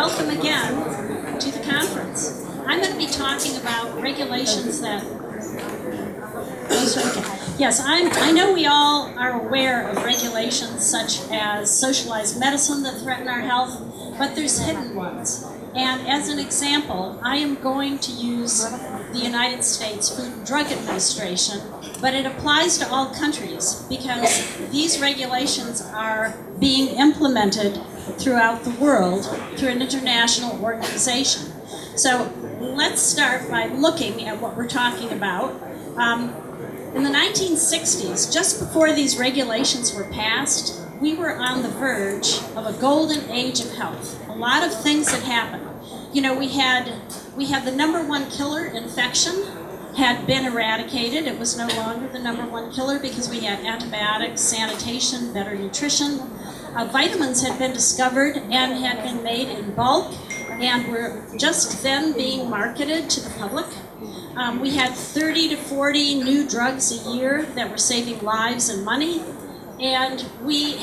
welcome again to the conference. I'm going to be talking about regulations that... Yes, I know we all are aware of regulations such as socialized medicine that threaten our health, but there's hidden ones. And as an example, I am going to use the United States Food and Drug Administration, but it applies to all countries because these regulations are being implemented throughout the world through an international organization. So let's start by looking at what we're talking about. In the 1960s, just before these regulations were passed, we were on the verge of a golden age of health. A lot of things had happened. You know, we had the #1 killer, infection, had been eradicated. It was no longer the #1 killer because we had antibiotics, sanitation, better nutrition. Vitamins had been discovered and had been made in bulk and were just then being marketed to the public. We had 30 to 40 new drugs a year that were saving lives and money. And we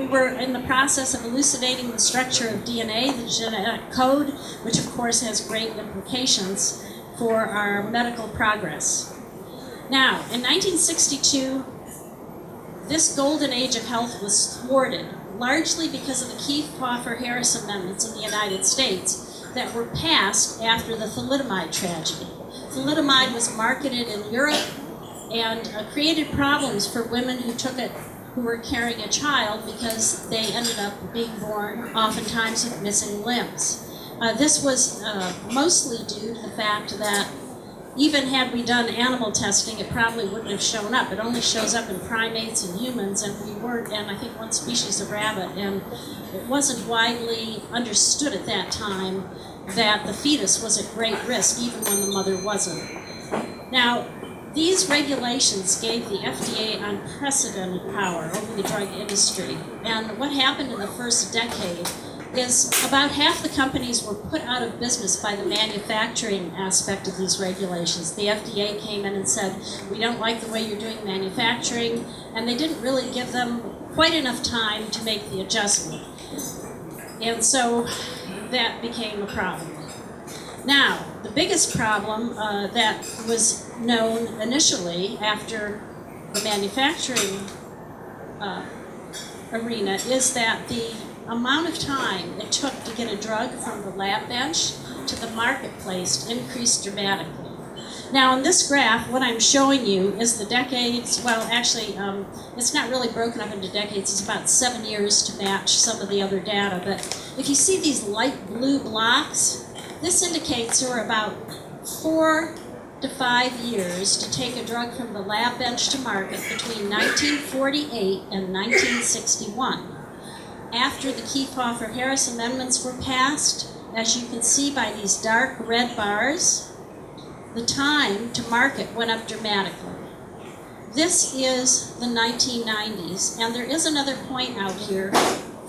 were in the process of elucidating the structure of DNA, the genetic code, which of course has great implications for our medical progress. Now, in 1962, this golden age of health was thwarted, largely because of the Kefauver-Harris amendments in the United States that were passed after the thalidomide tragedy. Thalidomide was marketed in Europe and created problems for women who took it, who were carrying a child, because they ended up being born oftentimes with missing limbs. This was mostly due to the fact that even had we done animal testing, it probably wouldn't have shown up. It only shows up in primates and humans, and we weren't, and I think one species of rabbit, and it wasn't widely understood at that time that the fetus was at great risk, even when the mother wasn't. Now, these regulations gave the FDA unprecedented power over the drug industry, and what happened in the first decade is about half the companies were put out of business by the manufacturing aspect of these regulations. The FDA came in and said, we don't like the way you're doing manufacturing, and they didn't really give them quite enough time to make the adjustment. And so that became a problem. Now, the biggest problem that was known initially after the manufacturing arena is that the amount of time it took to get a drug from the lab bench to the marketplace increased dramatically. Now, in this graph, what I'm showing you is the decades. Well, actually, it's not really broken up into decades. It's about 7 years to match some of the other data. But if you see these light blue blocks, this indicates there were about 4 to 5 years to take a drug from the lab bench to market between 1948 and 1961. After the Kefauver-Harris amendments were passed, as you can see by these dark red bars, the time to market went up dramatically. This is the 1990s, and there is another point out here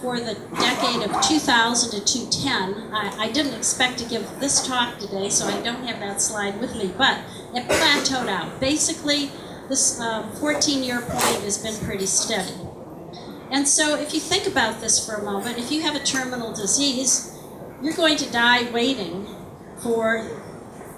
for the decade of 2000 to 2010. I didn't expect to give this talk today, so I don't have that slide with me, but it plateaued out. Basically, this 14-year point has been pretty steady. And so if you think about this for a moment, if you have a terminal disease, you're going to die waiting for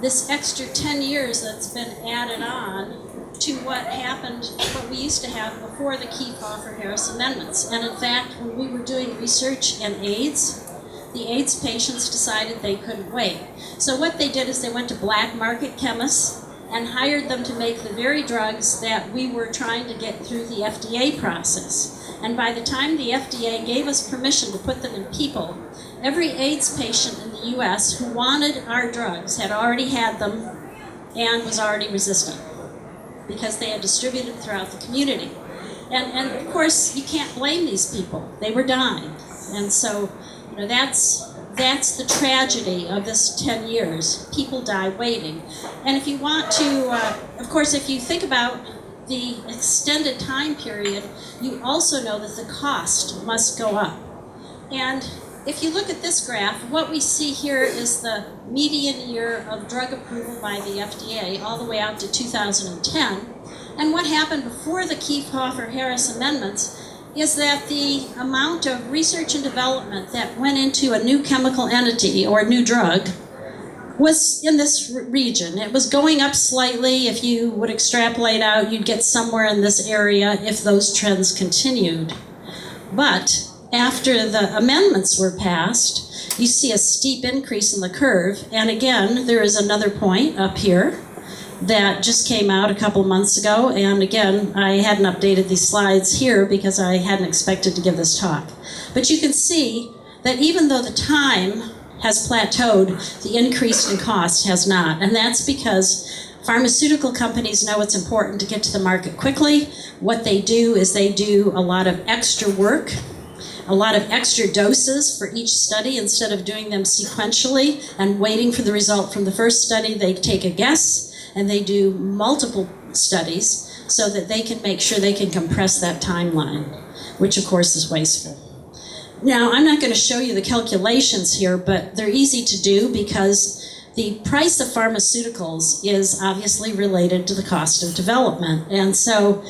this extra 10 years that's been added on to what happened, what we used to have before the Kefauver-Harris amendments. And in fact, when we were doing research in AIDS, the AIDS patients decided they couldn't wait. So what they did is they went to black market chemists and hired them to make the very drugs that we were trying to get through the FDA process. And by the time the FDA gave us permission to put them in people, every AIDS patient in the US who wanted our drugs had already had them and was already resistant because they had distributed throughout the community. And of course, you can't blame these people. They were dying. And so, you know, that's the tragedy of this 10 years. People die waiting. And if you want to, of course, if you think about the extended time period, you also know that the cost must go up. And if you look at this graph, what we see here is the median year of drug approval by the FDA all the way out to 2010. And what happened before the Kefauver-Harris amendments is that the amount of research and development that went into a new chemical entity or a new drug was in this region. It was going up slightly. If you would extrapolate out, you'd get somewhere in this area if those trends continued. But after the amendments were passed, you see a steep increase in the curve. And again, there is another point up here that just came out a couple months ago. And again, I hadn't updated these slides here because I hadn't expected to give this talk. But you can see that even though the time has plateaued, the increase in cost has not. And that's because pharmaceutical companies know it's important to get to the market quickly. What they do is they do a lot of extra work, a lot of extra doses for each study. Instead of doing them sequentially and waiting for the result from the first study, they take a guess and they do multiple studies so that they can make sure they can compress that timeline, which of course is wasteful. Now, I'm not going to show you the calculations here, but they're easy to do because the price of pharmaceuticals is obviously related to the cost of development. And so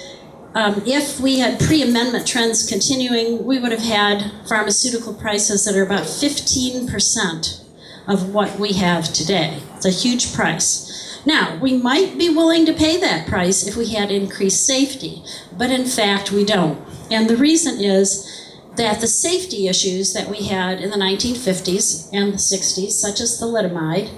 if we had pre-amendment trends continuing, we would have had pharmaceutical prices that are about 15% of what we have today. It's a huge price. Now, we might be willing to pay that price if we had increased safety, but in fact we don't. And the reason is that the safety issues that we had in the 1950s and the 60s, such as thalidomide,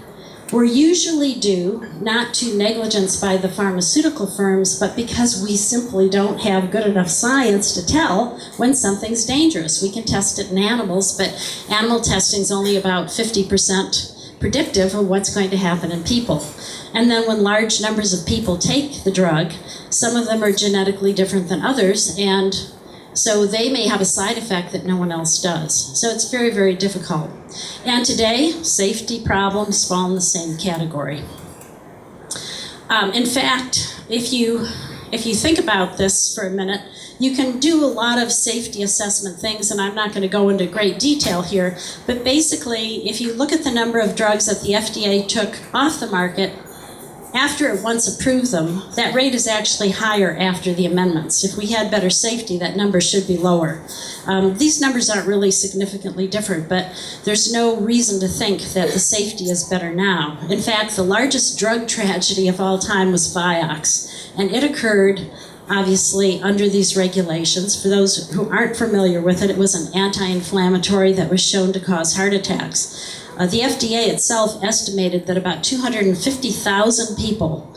were usually due not to negligence by the pharmaceutical firms, but because we simply don't have good enough science to tell when something's dangerous. We can test it in animals, but animal testing is only about 50% predictive of what's going to happen in people. And then when large numbers of people take the drug, some of them are genetically different than others, and so they may have a side effect that no one else does. So it's very, very difficult. And today, safety problems fall in the same category. In fact, if you think about this for a minute, you can do a lot of safety assessment things, and I'm not going to go into great detail here, but basically, if you look at the number of drugs that the FDA took off the market, after it once approved them, that rate is actually higher after the amendments. If we had better safety, that number should be lower. These numbers aren't really significantly different, but there's no reason to think that the safety is better now. In fact, the largest drug tragedy of all time was Vioxx, and it occurred obviously under these regulations. For those who aren't familiar with it, it was an anti-inflammatory that was shown to cause heart attacks. The FDA itself estimated that about 250,000 people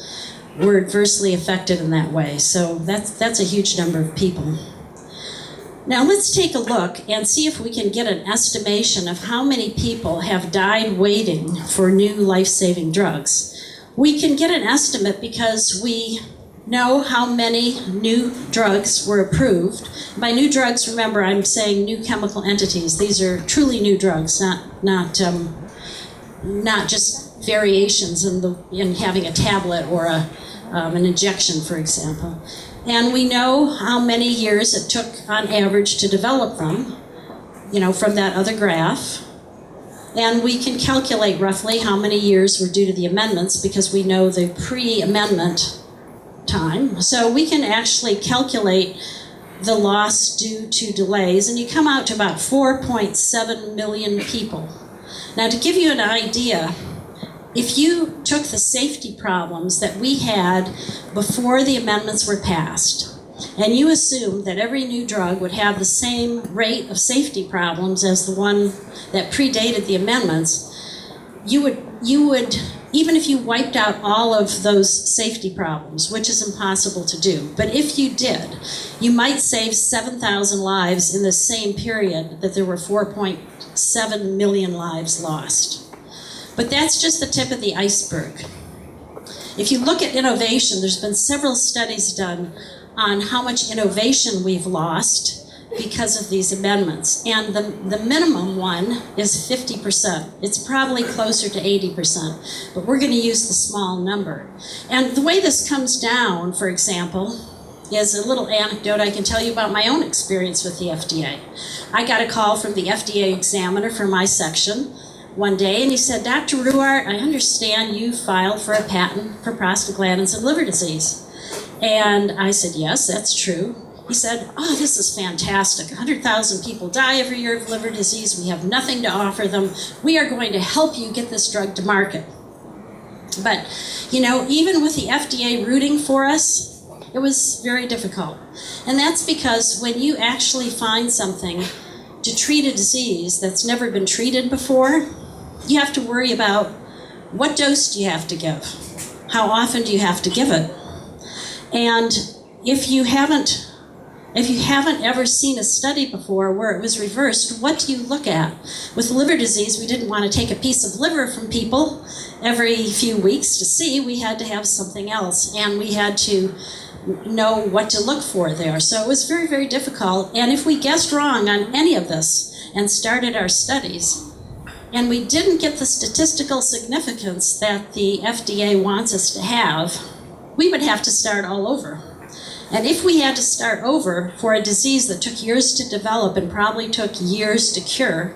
were adversely affected in that way. So that's a huge number of people. Now let's take a look and see if we can get an estimation of how many people have died waiting for new life-saving drugs. We can get an estimate because we know how many new drugs were approved. By new drugs, remember, I'm saying new chemical entities. These are truly new drugs, not just variations in having a tablet or an injection, for example. And we know how many years it took on average to develop them, from that other graph. And we can calculate roughly how many years were due to the amendments because we know the pre-amendment time. So we can actually calculate the loss due to delays, and you come out to about 4.7 million people. Now, to give you an idea, if you took the safety problems that we had before the amendments were passed, and you assumed that every new drug would have the same rate of safety problems as the one that predated the amendments, you would, even if you wiped out all of those safety problems, which is impossible to do, but if you did, you might save 7,000 lives in the same period that there were 4.7 million lives lost. But that's just the tip of the iceberg. If you look at innovation, there's been several studies done on how much innovation we've lost because of these amendments. And the minimum one is 50%. It's probably closer to 80%, but we're going to use the small number. And the way this comes down, for example, is a little anecdote I can tell you about my own experience with the FDA. I got a call from the FDA examiner for my section one day, and he said, "Dr. Ruwart, I understand you filed for a patent for prostaglandins and liver disease." And I said, "Yes, that's true." He said, oh, this is fantastic. 100,000 people die every year of liver disease. We have nothing to offer them. We are going to help you get this drug to market. But, you know, even with the FDA rooting for us, it was very difficult. And that's because when you actually find something to treat a disease that's never been treated before, you have to worry about what dose do you have to give? How often do you have to give it? And if you haven't ever seen a study before where it was reversed, what do you look at? With liver disease, we didn't want to take a piece of liver from people every few weeks to see. We had to have something else, and we had to know what to look for there. So it was very, very difficult. And if we guessed wrong on any of this and started our studies, and we didn't get the statistical significance that the FDA wants us to have, we would have to start all over. And if we had to start over for a disease that took years to develop and probably took years to cure,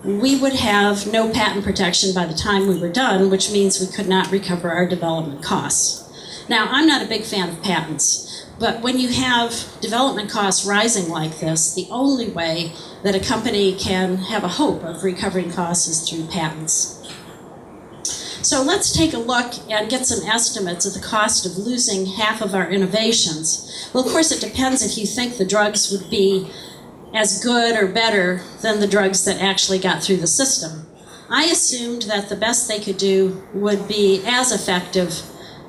we would have no patent protection by the time we were done, which means we could not recover our development costs. Now, I'm not a big fan of patents, but when you have development costs rising like this, the only way that a company can have a hope of recovering costs is through patents. So let's take a look and get some estimates of the cost of losing half of our innovations. Well, of course, it depends if you think the drugs would be as good or better than the drugs that actually got through the system. I assumed that the best they could do would be as effective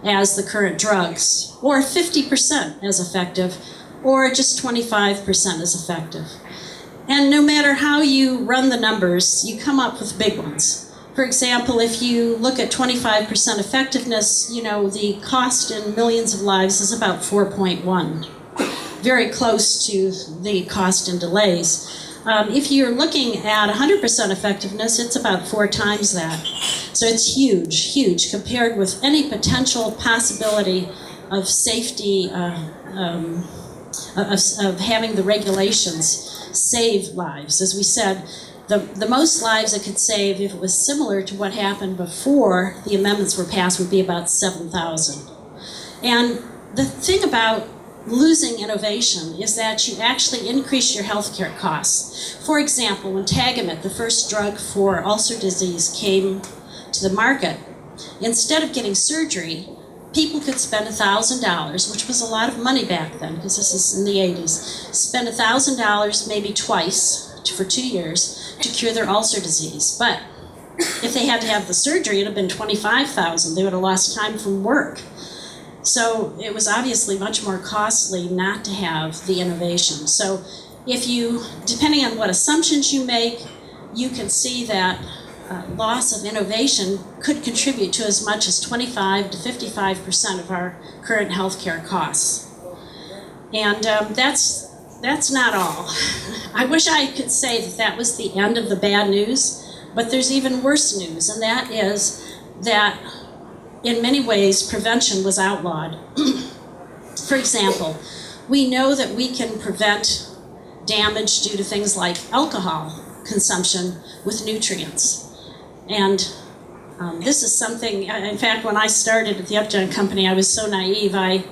as the current drugs, or 50% as effective, or just 25% as effective. And no matter how you run the numbers, you come up with big ones. For example, if you look at 25% effectiveness, you know, the cost in millions of lives is about 4.1, very close to the cost in delays. If you're looking at 100% effectiveness, it's about 4 times that. So it's huge, huge, compared with any potential possibility of safety, of having the regulations save lives. As we said, the most lives it could save, if it was similar to what happened before the amendments were passed, would be about 7,000. And the thing about losing innovation is that you actually increase your healthcare costs. For example, when Tagamet, the first drug for ulcer disease, came to the market, instead of getting surgery, people could spend $1,000, which was a lot of money back then, because this is in the 80s, spend $1,000 maybe twice for 2 years to cure their ulcer disease. But if they had to have the surgery, it would have been $25,000. They would have lost time from work. So it was obviously much more costly not to have the innovation. So if you, depending on what assumptions you make, you can see that loss of innovation could contribute to as much as 25 to 55% of our current healthcare costs. And that's not all. I wish I could say that that was the end of the bad news, but there's even worse news, and that is that in many ways prevention was outlawed. For example, we know that we can prevent damage due to things like alcohol consumption with nutrients. And this is something, in fact, when I started at the Upjohn Company, I was so naive, I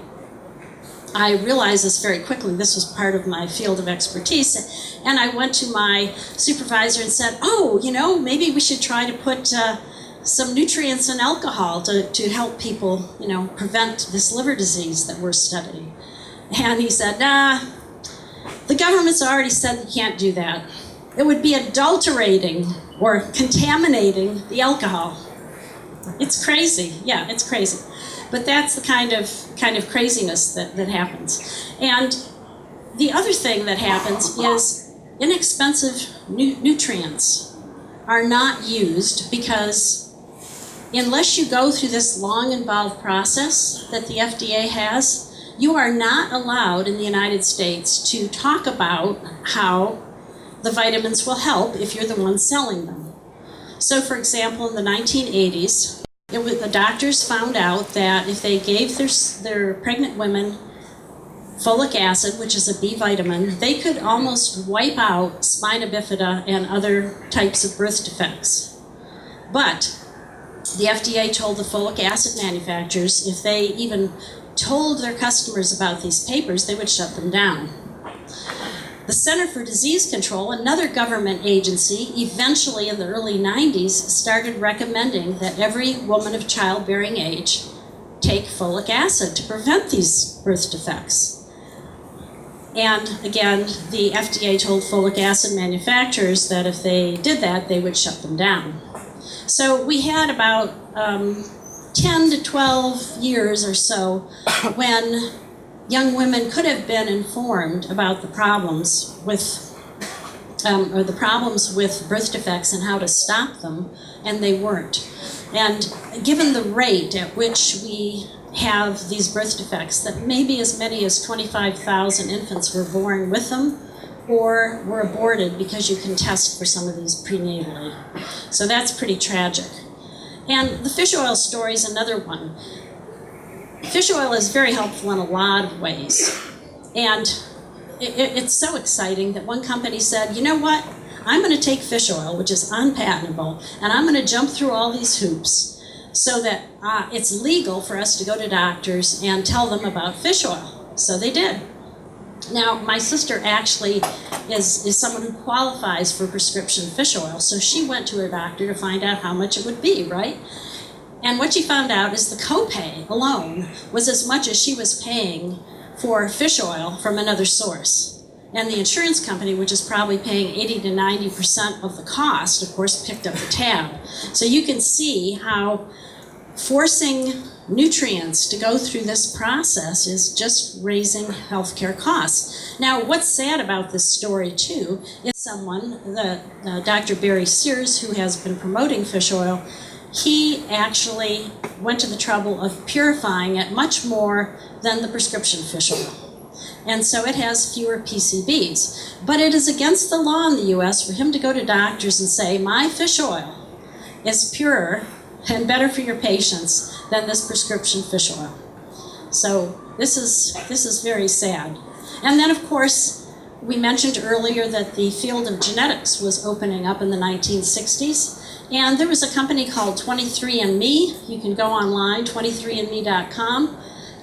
realized this very quickly. This was part of my field of expertise. And I went to my supervisor and said, oh, you know, maybe we should try to put some nutrients in alcohol to help people, you know, prevent this liver disease that we're studying. And he said, nah, the government's already said you can't do that. It would be adulterating or contaminating the alcohol. It's crazy. Yeah, it's crazy. But that's the kind of craziness that happens. And the other thing that happens is inexpensive nutrients are not used because unless you go through this long, involved process that the FDA has, you are not allowed in the United States to talk about how the vitamins will help if you're the one selling them. So, for example, in the 1980s, the doctors found out that if they gave their pregnant women folic acid, which is a B vitamin, they could almost wipe out spina bifida and other types of birth defects. But the FDA told the folic acid manufacturers if they even told their customers about these papers, they would shut them down. The Center for Disease Control, another government agency, eventually in the early 90s, started recommending that every woman of childbearing age take folic acid to prevent these birth defects. And again, the FDA told folic acid manufacturers that if they did that, they would shut them down. So we had about 10 to 12 years or so when young women could have been informed about the problems with birth defects and how to stop them, and they weren't. And given the rate at which we have these birth defects, that maybe as many as 25,000 infants were born with them or were aborted because you can test for some of these prenatally. So that's pretty tragic. And the fish oil story is another one. Fish oil is very helpful in a lot of ways. And it's so exciting that one company said, you know what? I'm going to take fish oil, which is unpatentable, and I'm going to jump through all these hoops so that it's legal for us to go to doctors and tell them about fish oil. So they did. Now, my sister actually is someone who qualifies for prescription fish oil, so she went to her doctor to find out how much it would be, right? And what she found out is the copay alone was as much as she was paying for fish oil from another source. And the insurance company, which is probably paying 80 to 90% of the cost, of course, picked up the tab. So you can see how forcing nutrients to go through this process is just raising healthcare costs. Now, what's sad about this story, too, is someone, Dr. Barry Sears, who has been promoting fish oil, he actually went to the trouble of purifying it much more than the prescription fish oil. And so it has fewer PCBs. But it is against the law in the US for him to go to doctors and say, my fish oil is purer and better for your patients than this prescription fish oil. So this is very sad. And then, of course, we mentioned earlier that the field of genetics was opening up in the 1960s. And there was a company called 23andMe. You can go online, 23andme.com.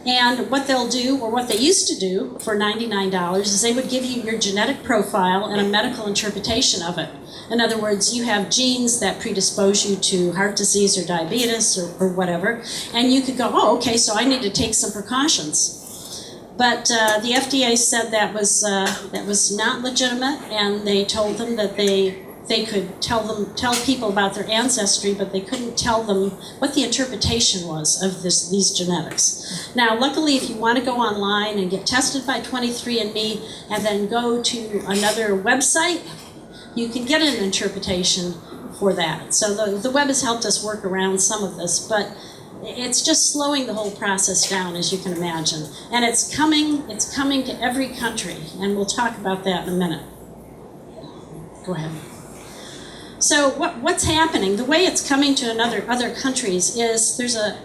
And what they'll do, or what they used to do for $99, is they would give you your genetic profile and a medical interpretation of it. In other words, you have genes that predispose you to heart disease or diabetes or whatever, and you could go, oh, okay, so I need to take some precautions. But the FDA said that was not legitimate, and they told them that they could tell people about their ancestry, but they couldn't tell them what the interpretation was of these genetics. Now, luckily, if you want to go online and get tested by 23andMe and then go to another website, you can get an interpretation for that. So the web has helped us work around some of this, but it's just slowing the whole process down, as you can imagine. And it's coming to every country, and we'll talk about that in a minute. Go ahead. So what's happening? The way it's coming to other countries is there's a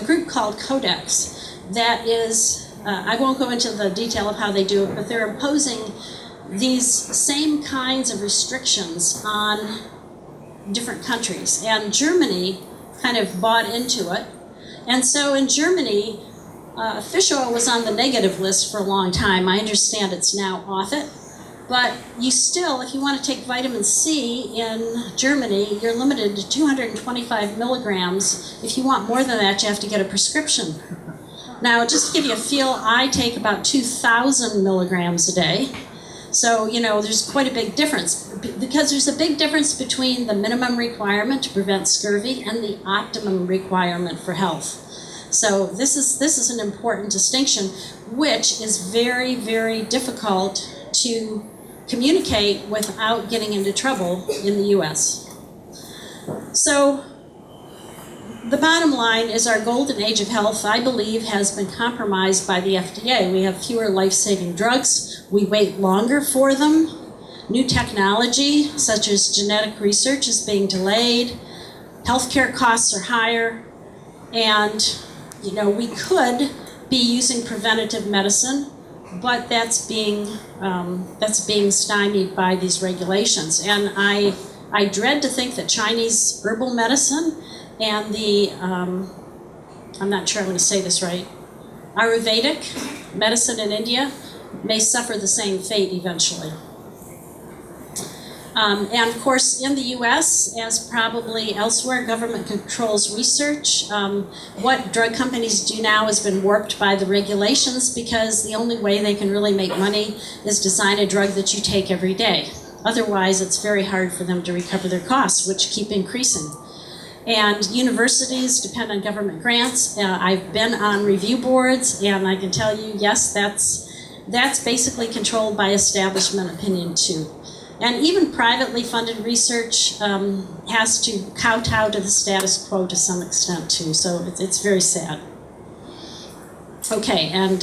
group called Codex that is, I won't go into the detail of how they do it, but they're imposing these same kinds of restrictions on different countries. And Germany kind of bought into it. And so in Germany, fish oil was on the negative list for a long time. I understand it's now off it. But you still, if you want to take vitamin C in Germany, you're limited to 225 milligrams. If you want more than that, you have to get a prescription. Now, just to give you a feel, I take about 2,000 milligrams a day. So, you know, there's quite a big difference, because there's a big difference between the minimum requirement to prevent scurvy and the optimum requirement for health. So this is an important distinction, which is very, very difficult to communicate without getting into trouble in the US. So the bottom line is our golden age of health, I believe, has been compromised by the FDA. We have fewer life-saving drugs. We wait longer for them. New technology, such as genetic research, is being delayed. Healthcare costs are higher. And, you know, we could be using preventative medicine, but that's being stymied by these regulations. And I dread to think that Chinese herbal medicine and the, I'm not sure I'm going to say this right, Ayurvedic medicine in India may suffer the same fate eventually. And of course, in the US, as probably elsewhere, government controls research. What drug companies do now has been warped by the regulations, because the only way they can really make money is design a drug that you take every day. Otherwise, it's very hard for them to recover their costs, which keep increasing. And universities depend on government grants. I've been on review boards, and I can tell you, yes, that's basically controlled by establishment opinion too. And even privately funded research has to kowtow to the status quo to some extent too, so it's very sad. Okay, and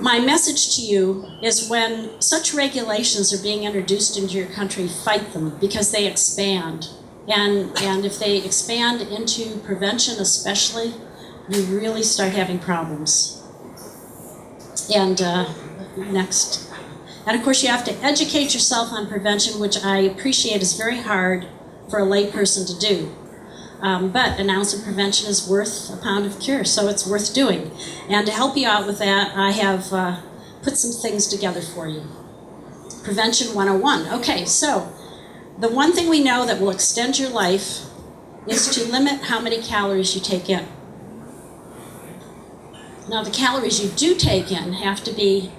my message to you is, when such regulations are being introduced into your country, fight them, because they expand. And if they expand into prevention especially, you really start having problems. And next. And of course, you have to educate yourself on prevention, which I appreciate is very hard for a layperson to do. But an ounce of prevention is worth a pound of cure, so it's worth doing. And to help you out with that, I have put some things together for you. Prevention 101. Okay, so the one thing we know that will extend your life is to limit how many calories you take in. Now, the calories you do take in have to be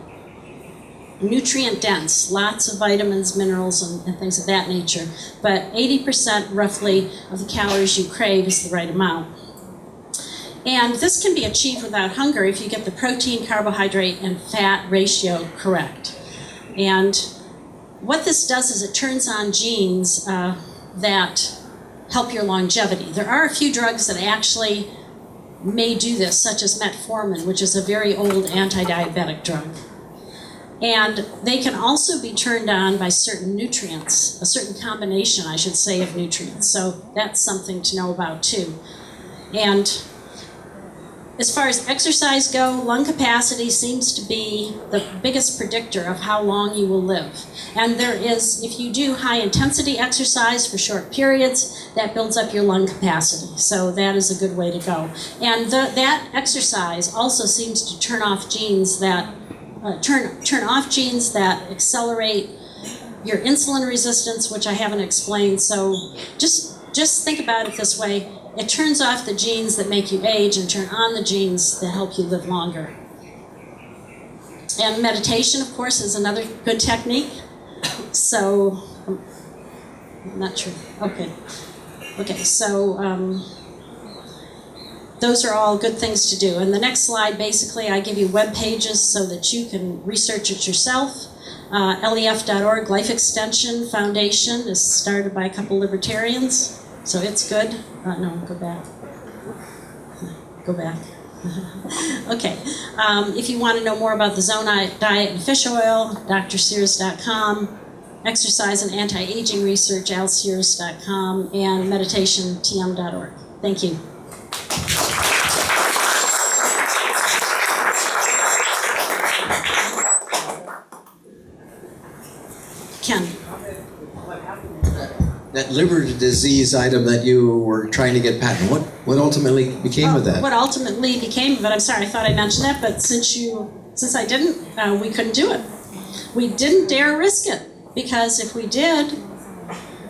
nutrient dense, lots of vitamins, minerals, and things of that nature. But 80% roughly of the calories you crave is the right amount. And this can be achieved without hunger if you get the protein, carbohydrate, and fat ratio correct. And what this does is it turns on genes that help your longevity. There are a few drugs that actually may do this, such as metformin, which is a very old anti-diabetic drug. And they can also be turned on by certain nutrients, a certain combination, I should say, of nutrients. So that's something to know about too. And as far as exercise go, lung capacity seems to be the biggest predictor of how long you will live. And there is, if you do high intensity exercise for short periods, that builds up your lung capacity. So that is a good way to go. And that exercise also seems to turn off genes that turn off genes that accelerate your insulin resistance, which I haven't explained. So just think about it this way. It turns off the genes that make you age and turn on the genes that help you live longer. And meditation, of course, is another good technique. So, I'm not sure. Okay, so those are all good things to do. And the next slide, basically, I give you web pages so that you can research it yourself. LEF.org, Life Extension Foundation, is started by a couple libertarians, so it's good. No, go back. Go back. Okay. If you want to know more about the Zone Diet and Fish Oil, drsears.com, Exercise and Anti-Aging Research, alsears.com, and meditationtm.org. Thank you. Ken. That liver disease item that you were trying to get patent, what ultimately became of that? What ultimately became of it, I'm sorry, I thought I mentioned that, but since I didn't, we couldn't do it. We didn't dare risk it, because if we did,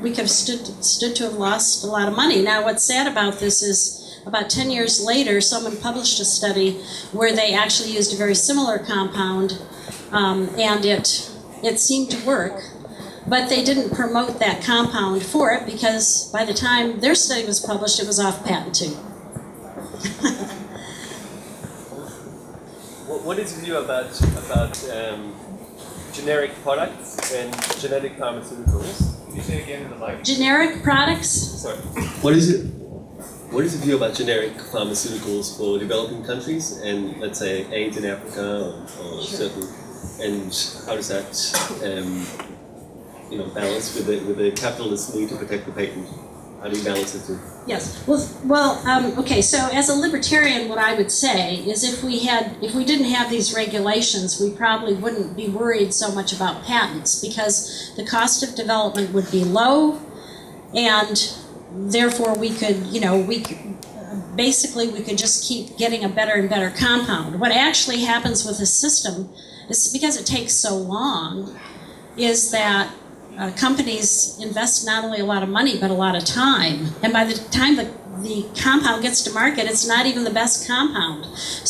we could have stood to have lost a lot of money. Now, what's sad about this is about 10 years later, someone published a study where they actually used a very similar compound, and it seemed to work. But they didn't promote that compound for it, because by the time their study was published, it was off patent too. What is your view about generic products and genetic pharmaceuticals? Can you say again in the mic? Generic products? Sorry. What is your view about generic pharmaceuticals for developing countries and, let's say, AIDS in Africa or certain, and how does that balance with the capitalist need to protect the patent? How do you balance the two? Yes. Okay. So as a libertarian, what I would say is, if we didn't have these regulations, we probably wouldn't be worried so much about patents, because the cost of development would be low, and therefore we could basically we could just keep getting a better and better compound. What actually happens with this system is, because it takes so long, is that companies invest not only a lot of money but a lot of time, and by the time the compound gets to market, it's not even the best compound.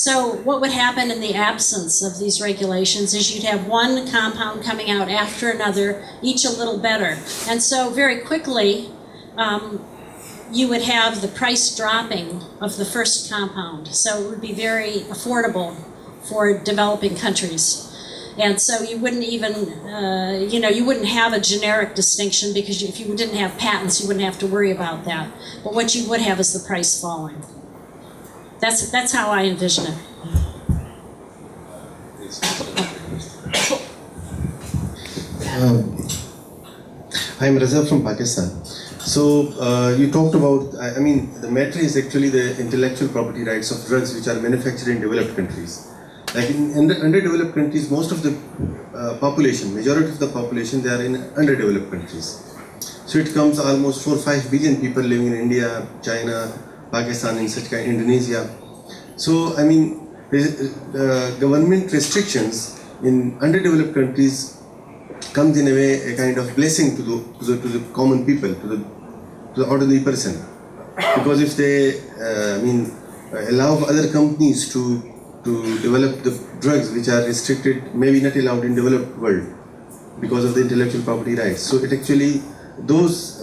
So what would happen in the absence of these regulations is you'd have one compound coming out after another, each a little better. And so very quickly, you would have the price dropping of the first compound. So it would be very affordable for developing countries. And so you wouldn't even, you wouldn't have a generic distinction, because if you didn't have patents, you wouldn't have to worry about that. But what you would have is the price falling. That's how I envision it. I'm Raza from Pakistan. So you talked about, the matter is actually the intellectual property rights of drugs which are manufactured in developed countries. Like in underdeveloped countries, most of the population, majority of the population, they are in underdeveloped countries. So it comes almost 4 or 5 billion people living in India, China, Pakistan, in such kind, Indonesia. So government restrictions in underdeveloped countries comes in a way a kind of blessing to the common people, to the ordinary person, because if they allow other companies to develop the drugs which are restricted, maybe not allowed in developed world because of the intellectual property rights. So it actually, those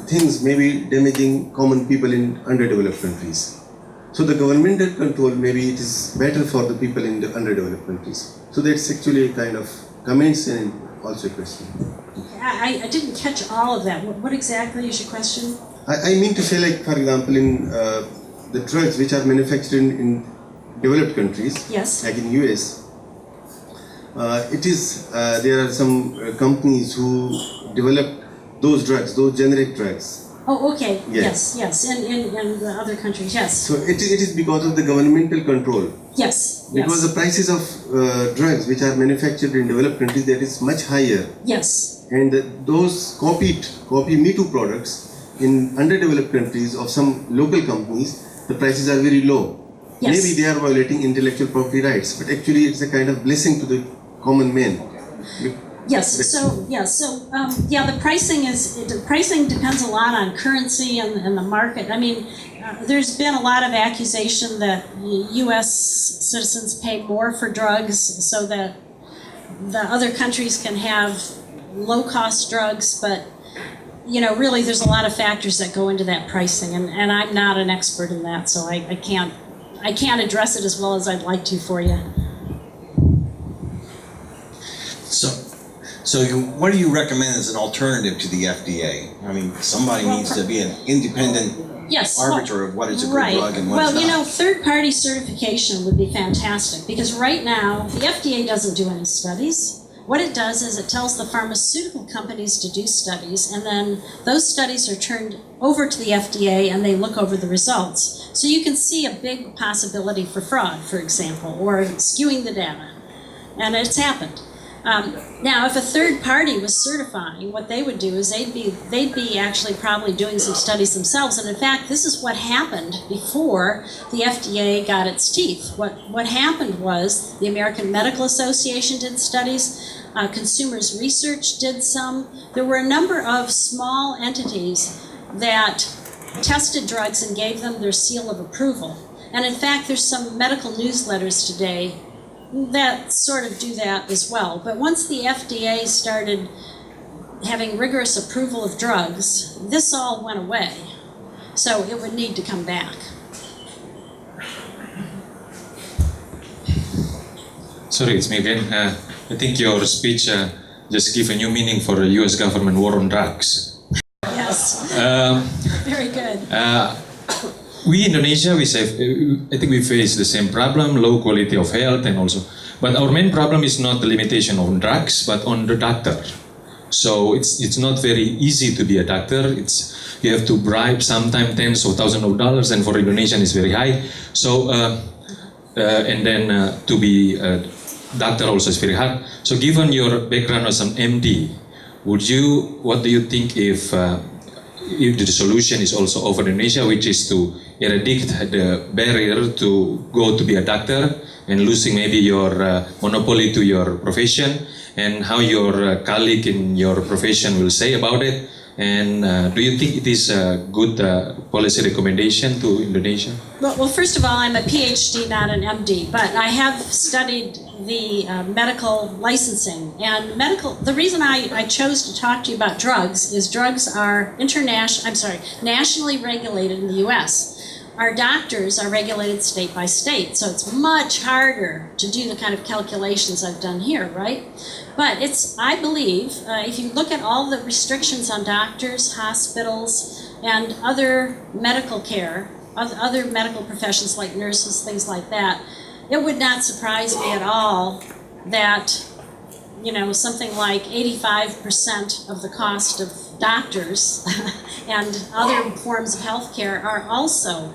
things may be damaging common people in underdeveloped countries. So the governmental control, maybe it is better for the people in the underdeveloped countries. So that's actually a kind of comments and also a question. I didn't catch all of that. What exactly is your question? I mean to say, like, for example, in the drugs which are manufactured in developed countries, yes, like in US, there are some companies who develop those drugs, those generic drugs. Oh, okay. Yes. In the other countries, yes. So it is because of the governmental control. Yes. Because the prices of drugs which are manufactured in developed countries, that is much higher. Yes. And those copy Me Too products in underdeveloped countries of some local companies, the prices are very low. Yes. Maybe they are violating intellectual property rights, but actually it's a kind of blessing to the common man. Yes. The pricing depends a lot on currency and the market. I mean, there's been a lot of accusation that U.S. citizens pay more for drugs so that the other countries can have low-cost drugs, but really there's a lot of factors that go into that pricing, and I'm not an expert in that, so I can't address it as well as I'd like to for you. So what do you recommend as an alternative to the FDA? I mean, somebody needs to be an independent arbiter of what is a good drug and what is not. Third-party certification would be fantastic, because right now the FDA doesn't do any studies. What it does is it tells the pharmaceutical companies to do studies, and then those studies are turned over to the FDA and they look over the results. So you can see a big possibility for fraud, for example, or skewing the data. And it's happened. Now, if a third party was certifying, what they would do is they'd be actually probably doing some studies themselves. And in fact, this is what happened before the FDA got its teeth. What happened was the American Medical Association did studies, Consumers Research did some. There were a number of small entities that tested drugs and gave them their seal of approval. And in fact, there's some medical newsletters today that sort of do that as well. But once the FDA started having rigorous approval of drugs, this all went away. So it would need to come back. Sorry, it's me again. I think your speech just gave a new meaning for the US government war on drugs. Yes. Very good. We Indonesia, I think we face the same problem, low quality of health and also, but our main problem is not the limitation on drugs, but on the doctor. So it's not very easy to be a doctor. You have to bribe sometimes tens of thousands of dollars, and for Indonesian it's very high. So and then to be a doctor also is very hard. So given your background as an MD, what do you think if if the solution is also over Indonesia, which is to eradicate the barrier to go to be a doctor and losing maybe your monopoly to your profession, and how your colleague in your profession will say about it. And do you think it is a good policy recommendation to Indonesia? Well, first of all, I'm a PhD, not an MD, but I have studied the medical licensing. And the reason I chose to talk to you about drugs is drugs are nationally regulated in the US. Our doctors are regulated state by state, so it's much harder to do the kind of calculations I've done here, right? But I believe, if you look at all the restrictions on doctors, hospitals, and other medical care, other medical professions like nurses, things like that, it would not surprise me at all that, something like 85% of the cost of doctors and other forms of healthcare are also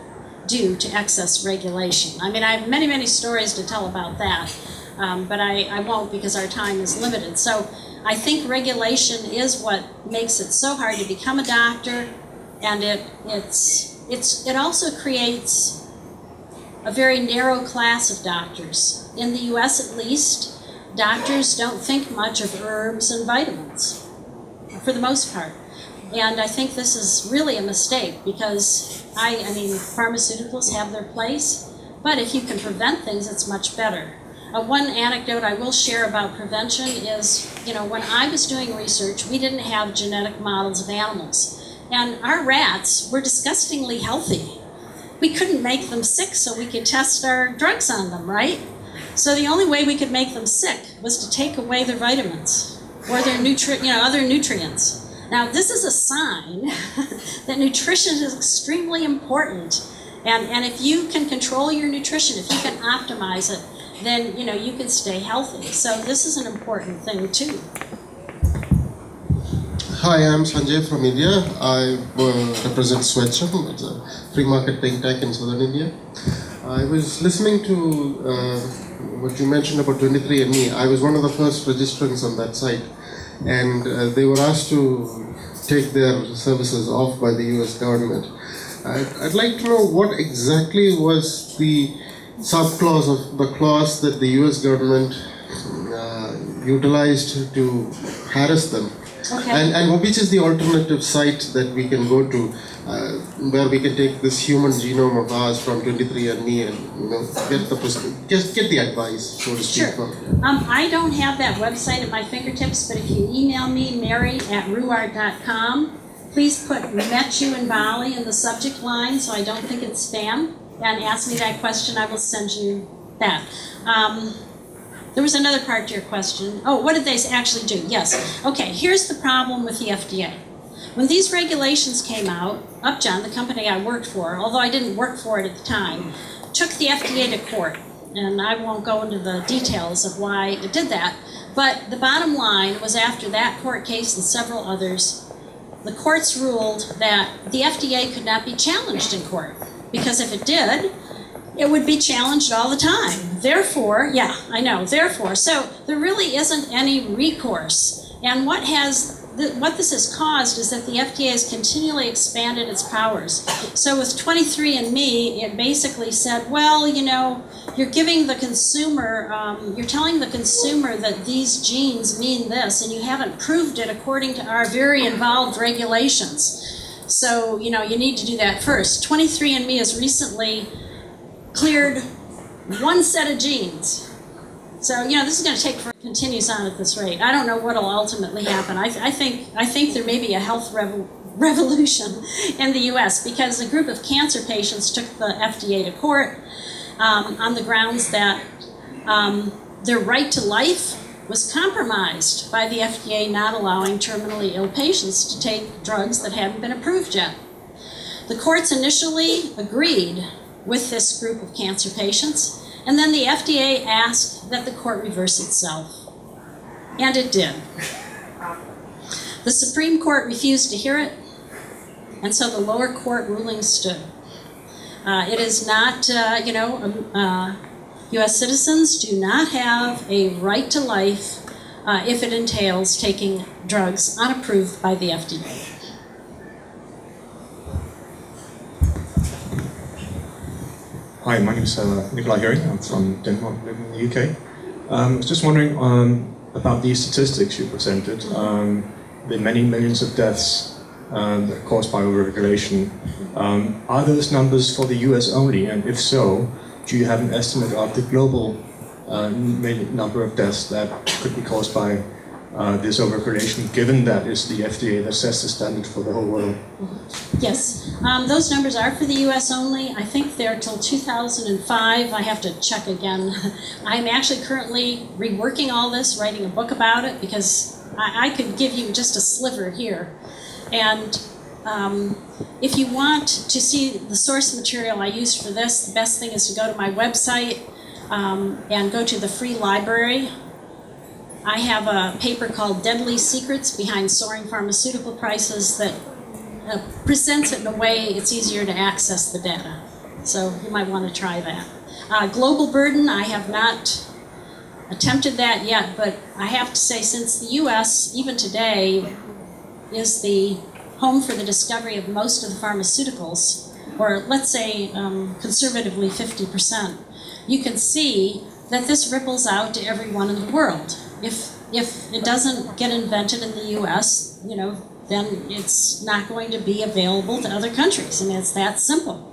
due to excess regulation. I mean, I have many, many stories to tell about that, but I won't because our time is limited. So I think regulation is what makes it so hard to become a doctor, and it also creates a very narrow class of doctors. In the US at least, doctors don't think much of herbs and vitamins, for the most part. And I think this is really a mistake because, pharmaceuticals have their place, but if you can prevent things, it's much better. One anecdote I will share about prevention is, when I was doing research, we didn't have genetic models of animals. And our rats were disgustingly healthy. We couldn't make them sick so we could test our drugs on them, right? So the only way we could make them sick was to take away their vitamins or their other nutrients. Now, this is a sign that nutrition is extremely important. And if you can control your nutrition, if you can optimize it, then you can stay healthy. So this is an important thing too. Hi, I'm Sanjay from India. I represent Swecham. It's a free market think tank in southern India. I was listening to what you mentioned about 23andMe. I was one of the first registrants on that site, and they were asked to take their services off by the US government. I'd like to know what exactly was the subclause of the clause that the US government utilized to harass them. Okay. And which is the alternative site that we can go to where we can take this human genome of ours from 23andMe and get the advice, so to speak. Sure. I don't have that website at my fingertips, but if you email me, mary@ruwart.com, please put met you in Bali in the subject line so I don't think it's spam, and ask me that question. I will send you that. There was another part to your question. Oh, what did they actually do? Yes. Okay, here's the problem with the FDA. When these regulations came out, Upjohn, the company I worked for, although I didn't work for it at the time, took the FDA to court. And I won't go into the details of why it did that. But the bottom line was, after that court case and several others, the courts ruled that the FDA could not be challenged in court. Because if it did, it would be challenged all the time. Therefore, so there really isn't any recourse. And what this has caused is that the FDA has continually expanded its powers. So with 23andMe, it basically said, well, you're giving the consumer, you're telling the consumer that these genes mean this, and you haven't proved it according to our very involved regulations. So, you need to do that first. 23andMe has recently cleared one set of genes. So, this is going to continues on at this rate. I don't know what will ultimately happen. I think there may be a health revolution in the US because a group of cancer patients took the FDA to court on the grounds that their right to life was compromised by the FDA not allowing terminally ill patients to take drugs that hadn't been approved yet. The courts initially agreed with this group of cancer patients, and then the FDA asked that the court reverse itself. And it did. The Supreme Court refused to hear it, and so the lower court ruling stood. It is not, US citizens do not have a right to life if it entails taking drugs unapproved by the FDA. Hi, my name is Nikolai Herring. I'm from Denmark, living in the UK. I was just wondering about these statistics you presented. The many millions of deaths caused by overregulation. Are those numbers for the US only? And if so, do you have an estimate of the global number of deaths that could be caused by this overregulation, given that it's the FDA that sets the standard for the whole world? Yes, those numbers are for the US only. I think they're till 2005. I have to check again. I'm actually currently reworking all this, writing a book about it, because I could give you just a sliver here. And if you want to see the source material I used for this, the best thing is to go to my website and go to the free library. I have a paper called Deadly Secrets Behind Soaring Pharmaceutical Prices that presents it in a way it's easier to access the data. So you might want to try that. Global burden, I have not attempted that yet, but I have to say, since the US, even today, is the home for the discovery of most of the pharmaceuticals, or let's say conservatively 50%, you can see that this ripples out to everyone in the world. If it doesn't get invented in the US, then it's not going to be available to other countries. I mean, it's that simple.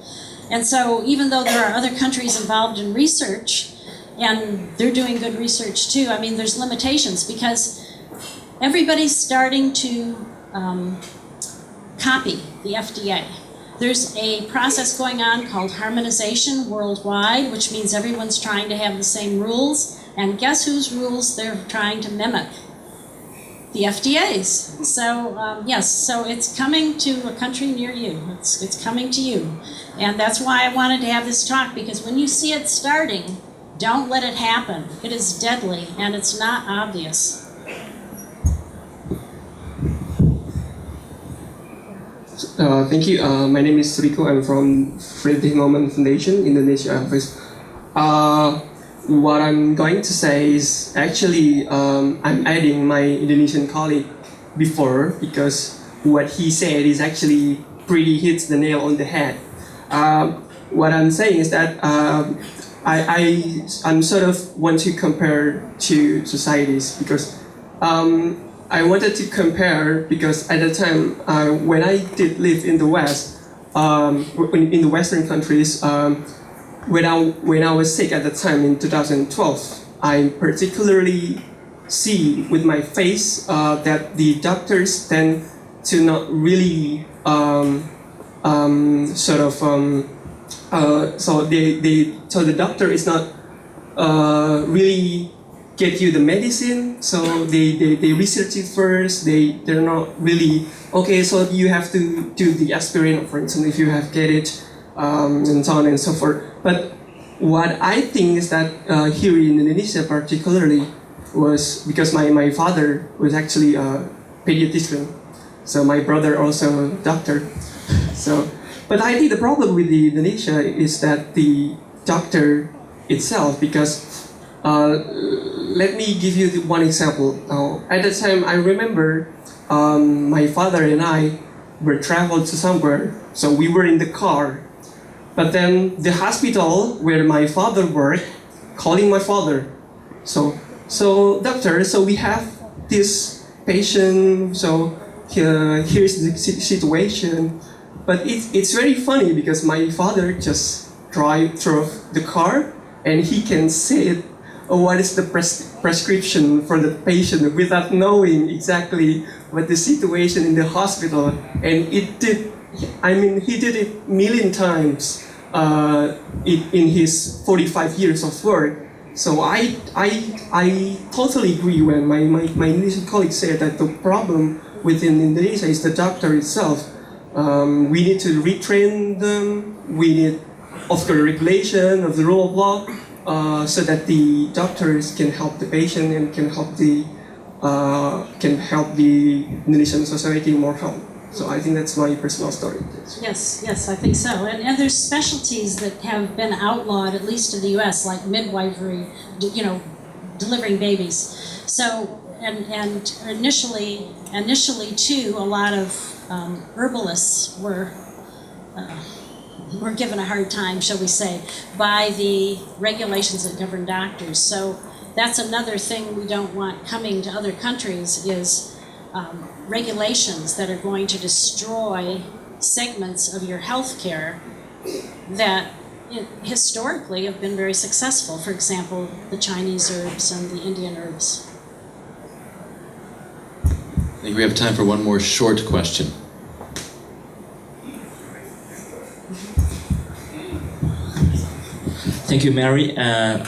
And so even though there are other countries involved in research, and they're doing good research too, I mean, there's limitations because everybody's starting to copy the FDA. There's a process going on called harmonization worldwide, which means everyone's trying to have the same rules. And guess whose rules they're trying to mimic? The FDA's. So yes, so it's coming to a country near you. It's coming to you. And that's why I wanted to have this talk, because when you see it starting, don't let it happen. It is deadly and it's not obvious. Thank you. My name is Rico. I'm from Friedrich Naumann Foundation, Indonesia office. What I'm going to say is actually I'm adding my Indonesian colleague before, because what he said is actually pretty hits the nail on the head. What I'm saying is that I'm sort of want to compare two societies, because I wanted to compare because at the time when I did live in the West, in the Western countries, when I was sick at the time in 2012, I particularly see with my face that the doctors tend to not really so the doctor is not really get you the medicine, so they research it first. They're not really okay. So you have to do the aspirin, for instance, if you have get it, and so on and so forth. But what I think is that here in Indonesia, particularly, was because my father was actually a pediatrician, so my brother also a doctor. So, but I think the problem with the Indonesia is that the doctor itself, because let me give you one example. At the time, I remember my father and I were traveled to somewhere, so we were in the car. But then the hospital where my father worked, calling my father. So doctor, so we have this patient, so here's the situation. But it's very funny because my father just drive through the car and he can say what is the prescription for the patient without knowing exactly what the situation in the hospital. And he did it a million times in his 45 years of work. So I totally agree when my Indonesian colleague said that the problem within Indonesia is the doctor itself. We need to retrain them. We need of the regulation of the rule of law, so that the doctors can help the patient and can help the Indonesian society more help. So I think that's my personal story. Yes, I think so. And there's specialties that have been outlawed, at least in the U.S., like midwifery, delivering babies. So and initially too, a lot of herbalists were we're given a hard time, shall we say, by the regulations that govern doctors. So that's another thing we don't want coming to other countries is regulations that are going to destroy segments of your health care that historically have been very successful. For example, the Chinese herbs and the Indian herbs. I think we have time for one more short question. Thank you, Mary.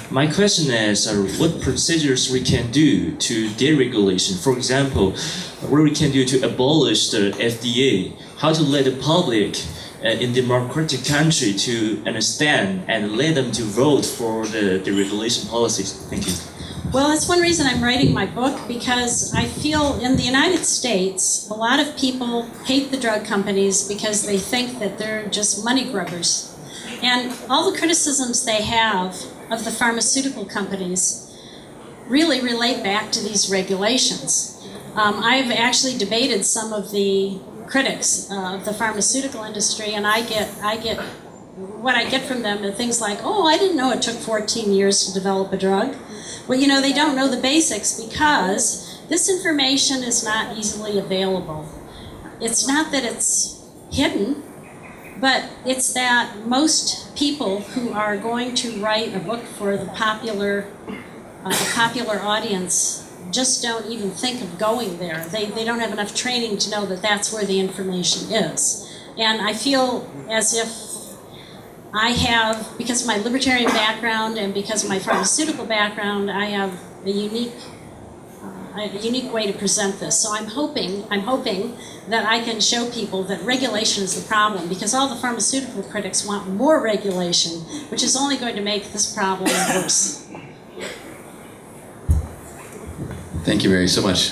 My question is, what procedures we can do to deregulation? For example, what we can do to abolish the FDA? How to let the public in democratic country to understand and let them to vote for the deregulation policies? Thank you. Well, that's one reason I'm writing my book, because I feel in the United States, a lot of people hate the drug companies because they think that they're just money grubbers. And all the criticisms they have of the pharmaceutical companies really relate back to these regulations. I've actually debated some of the critics of the pharmaceutical industry, and I get what I get from them are things like, oh, I didn't know it took 14 years to develop a drug. Well, you know, they don't know the basics because this information is not easily available. It's not that it's hidden, but it's that most people who are going to write a book for the popular audience just don't even think of going there. They don't have enough training to know that that's where the information is. And I feel as if I have, because of my libertarian background and because of my pharmaceutical background, I have a unique way to present this. So I'm hoping that I can show people that regulation is the problem, because all the pharmaceutical critics want more regulation, which is only going to make this problem worse. Thank you, Mary, so much.